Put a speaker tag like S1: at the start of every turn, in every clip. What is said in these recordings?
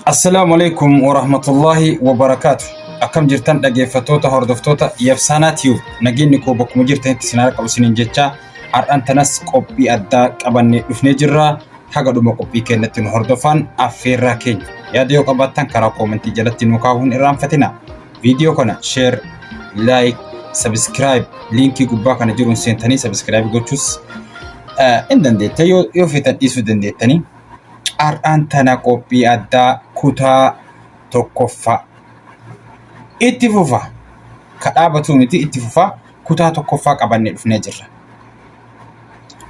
S1: السلام عليكم ورحمة الله وبركاته. أكم جرتان دقيفتوتا هردفتوتا يفسانا تيوب نجيني كوبك مجرتين تسنارك أو سنين جتشا أرأن تنس قبي أدى كاباني دفني جرا حاجة دوما قبي كنتين هردفان أفيرا كين ياديو قباتان كرا كومنتي جلتين مكاهون إرام فتنا فيديو كنا شير لايك سبسكرايب لينكي قبا كنا جيرون سينتاني سبسكرايب جوتشوس إندن ديتا يو فتن إيسو دن ديتاني أرأن تنا قبي أدى كتا توقفا اتفوفا كأبتو متي اتفوفا كتا توقفا قبل نفني جرا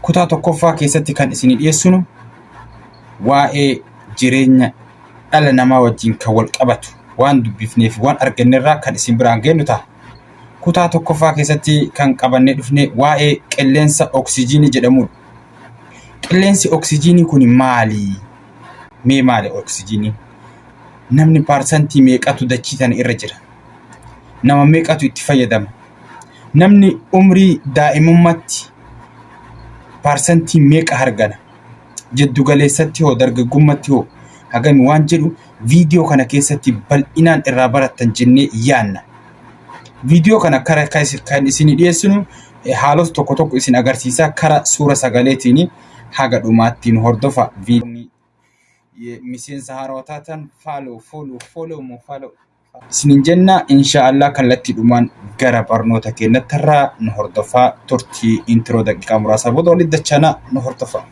S1: كتا توقفا كيستي كان اسنين يسونو واي جيرين ألا ما وجين كول قبتو وان دبيفنيف وان أرجنرا كان اسم برانجينو تا كتا توقفا كيستي كان قبل نفني واي كلنسا أكسجيني جدمون كلنسي أكسجيني كوني مالي أكسجيني namni parsantii meeqatu dachiitan irra jira nama meeqatu itti fayyadama namni umrii daa'imummaatti parsantii meeqa hargana jeddu galeessatti hoo dargaggummaatti hoo hagami waan jedhu viidiyoo kana keessatti bal'inaan irraa barattan jennee yaanna viidiyoo kana kara kan isin dhiyeessinu haalos tokko isin agarsiisa kara suura sagaleetiin haga dhumaattiin hordofa ميسين سهاراتان فولو سنين جنة إن شاء الله كان لتي دومان غرا برنوتا كينا ترى نهردفا ترتي انترو دقيقة مراسا بودو لدى نهردفا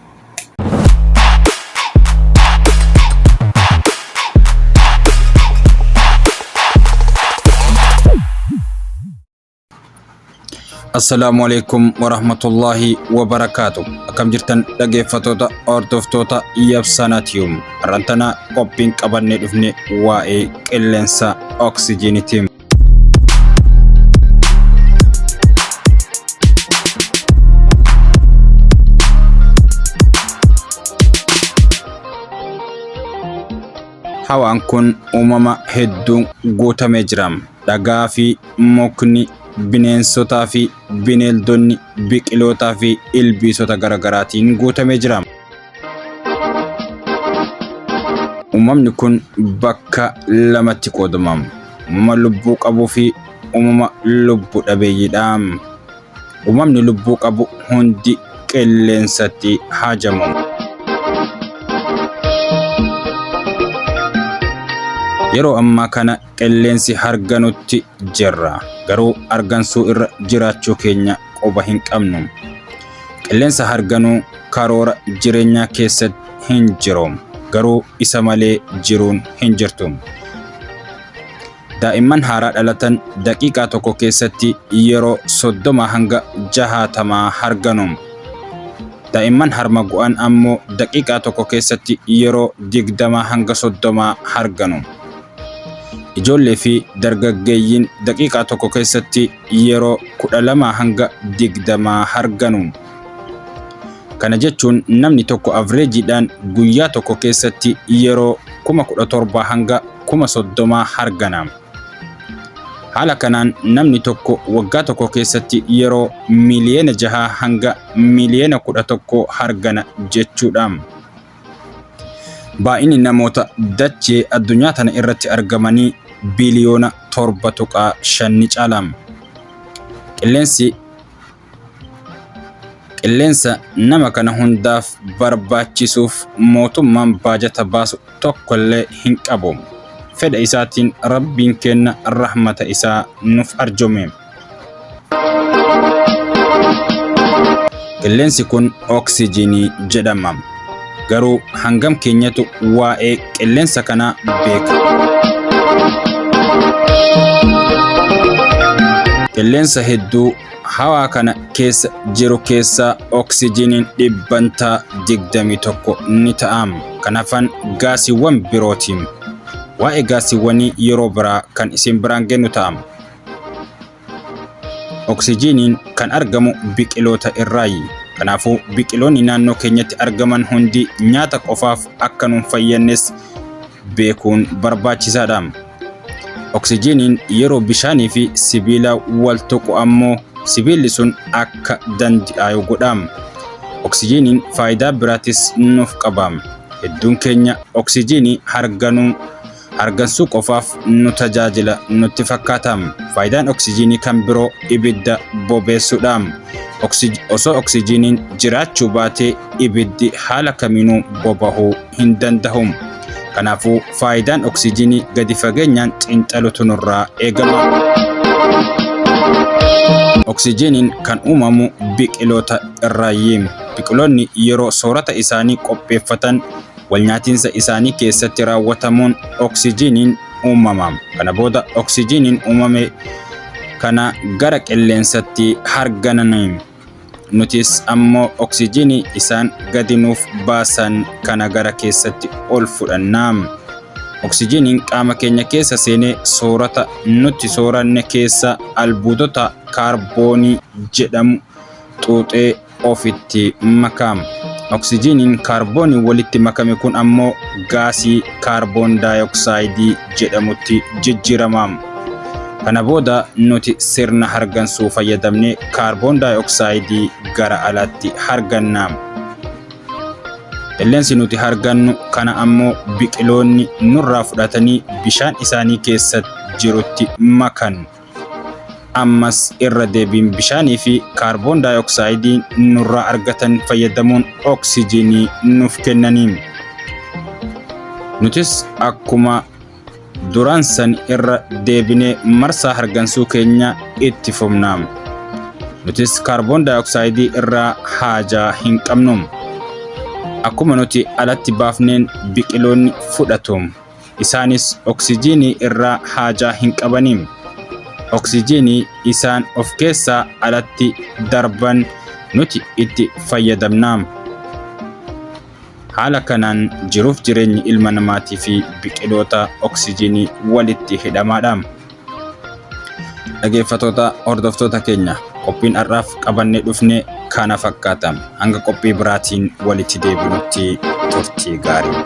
S1: السلام عليكم ورحمة الله وبركاته. أكم جرتن دقيفتوتا أردفتوتا يبساناتيوم رانتنا قبين قبرني دفني واي كلنسا أكسجينيتيم هوا أنكون هدون غوتا مجرام دقافي مكني bineensotaa fi bineeldonni biqilootaa fi ilbiisota garaagaraatiin guutamee jira. Uumamni kun bakka lamatti qoodamam. Uumama lubbuu qabuu fi uumama lubbuu dhabeeyyiidha. Uumamni lubbuu qabu hundi qilleensatti haajamu. Yeroo ammaa kana qilleensi harganutti jirra. garuu argansuu irra jiraachuu keenya qoba hin qabnu qilleensa harganuu karoora jireenyaa keessatti hin jiroom garuu isa malee jiruun hin jirtu daa'imman haaraa dhalatan daqiiqaa tokko keessatti yeroo 30 hanga 60 harganu daa'imman harma gu'an ammoo daqiiqaa tokko keessatti yeroo 20 hanga 30 harganu ijoollee fi dargaggeeyyiin daqiiqaa tokko keessatti yeroo 12 hanga 20 harganu kana jechuun namni tokko avreejiidhaan guyyaa tokko keessatti yeroo 17 hanga 30 hargana haala kanaan namni tokko waggaa tokko keessatti yeroo miliyoona 6 hanga miliyoona 11 hargana jechuudha baay'inni namoota dachee addunyaa tana irratti argamanii biliyoona 7.5 caalam qilleensa nama kana hundaaf barbaachisuuf mootummaan baajata baasu tokkollee hin qabu fedha isaatiin rabbiin kenna rahmata isaa nuuf arjoome qilleensi kun oksijiinii jedhama garuu hangam keenyatu waa'ee qilleensa kana beeka qilleensa hedduu hawaa kana keessa jiru keessa oksijiiniin 21 ni ta'am kanaafan gaasiiwwan birootiin waa'ee gaasiiwwanii yeroo biraa kan isin biraan gennu ta'am oksijiiniin kan argamu biqiloota irraayi kanaafuu biqiloonni naannoo keenyatti argaman hundi nyaata qofaaf akka nuun fayyannes beekuun barbaachisaadha oksijiiniin yeroo bishaanii fi sibiila wal tuqu ammoo sibiilli sun akka dandi'ayu godham oksijiiniin faayidaa biraatis nuuf qabam hedduun keenya oksijiinii hargansuu qofaaf nu tajaajila nutti fakkaata. Faayidaan oksijiinii kan biroo ibidda bobeessuudha. Osoo oksijiiniin jiraachuu baate ibiddi haala kamiinuu bobahuu hin danda'u. Kanaafuu faayidaan oksijiinii gadi fageenyaan xiinxaluutu nurraa eegama. Oksijiiniin kan uumamu biqiloota irraayi. Biqiloonni yeroo soorata isaanii qopheeffatan walnyaatiinsa isaanii keessatti raawwatamuun oksijiiniin uumama. Kana booda oksijiiniin uumame kana gara qilleensatti harganani. Nutis ammoo oksijiinii isaan gadi nuuf baasan kana gara keessatti ol fudhanna. Oksijiiniin qaama keenya keessa seenee soorata nuti sooranne keessa albuudota kaarboonii jedhamu xuuxee ofitti makama. Oksijiiniin kaarboonii walitti makame kun ammoo gaasii kaarboon daayoksayidii jedhamutti jijjiirama. Kana booda nuti sirna hargansuu fayyadamnee kaarboon daayoksayidii gara alaatti harganna. Qilleensi nuti hargannu kana ammoo biqiloonni nurraa fudhatanii bishaan isaanii keessa jirutti makan. Ammas irra deebiin bishaanii fi kaarboon daayoksayidii nurraa argatan fayyadamuun oksijiinii nuuf kennaniin. Nutis akkuma duraan san irra deebinee marsaa hargansuu keenya itti fufna. Nutis kaarboon daayoksayidii irraa haajaa hin qabnu. Akkuma nuti alatti baafneen biqiloonni fudhatu. Isaanis oksijiinii irraa haajaa hin qabaniin. Oksijiinii isaan of keessaa alatti darban nuti itti fayyadamna. Haala kanaan jiruuf jireenyi ilma namaatii fi biqiloota oksijiinii walitti hidhamaadha. Dhaggeeffattoota hordoftoota keenya, qophiin har'aaf qabannee dhufne kana fakkaata. Hanga qophii biraatiin walitti deebinutti turtii gaarii.